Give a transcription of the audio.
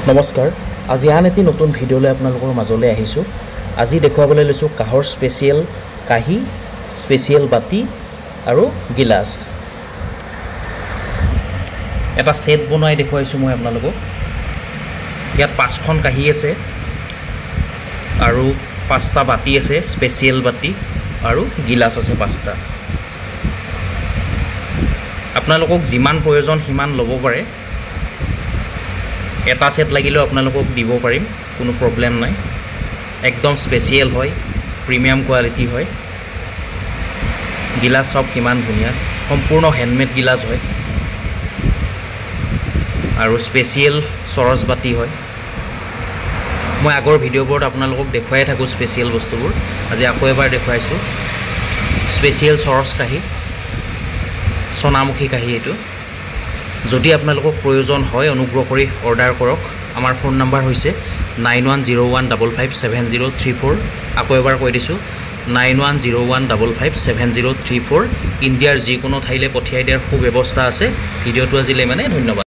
নমস্কাৰ আজি আন এটি নতুন ভিডিঅ'লৈ আপোনালোকৰ মাজলৈ আহিছোঁ আজি দেখুৱাবলৈ লৈছোঁ কাহৰ স্পেচিয়েল কাহি স্পেচিয়েল বাতি আৰু গিলাস এটা সেট বনাই দেখুৱাইছোঁ মই আপোনালোকক ইয়াত 5খন কাহি আছে আৰু 5টা বাতি আছে স্পেচিয়েল বাতি আৰু গিলাস আছে 5টা আপোনালোকক যিমান প্ৰয়োজন সিমান ল'ব পাৰে এটা সেট লাগিলেও আপোনালোকক দিব পাৰিম কোনো প্ৰবলেম নাই একদম স্পেচিয়েল হয় প্ৰিমিয়াম কোৱালিটি হয় গিলাস সব কিমান ধুনীয়া সম্পূৰ্ণ হ্যান্ডমেড গিলাস হয় আৰু স্পেচিয়েল সৰস বাতি হয় মই আগৰ ভিডিঅ'বোৰত আপোনালোকক দেখুৱাই থাকো স্পেচিয়েল বস্তুবোৰ আজি আকৌ এবাৰ দেখুৱাইছো স্পেচিয়েল সৰস কাহি সোণামুখী কাহি এটো যদি আপোনালোকক প্ৰয়োজন হয় অনুগ্ৰহ কৰি অৰ্ডাৰ কৰক আমাৰ ফোন নম্বৰ হৈছে 9101557034 আকৌ এবাৰ কৈ দিছো 9101557034 ইণ্ডিয়াৰ যিকোনো ঠাইলৈ পঠিয়াই দিয়াৰ সুব্যৱস্থা আছে ভিডিঅ'টো আজিলৈ মানে ধন্যবাদ।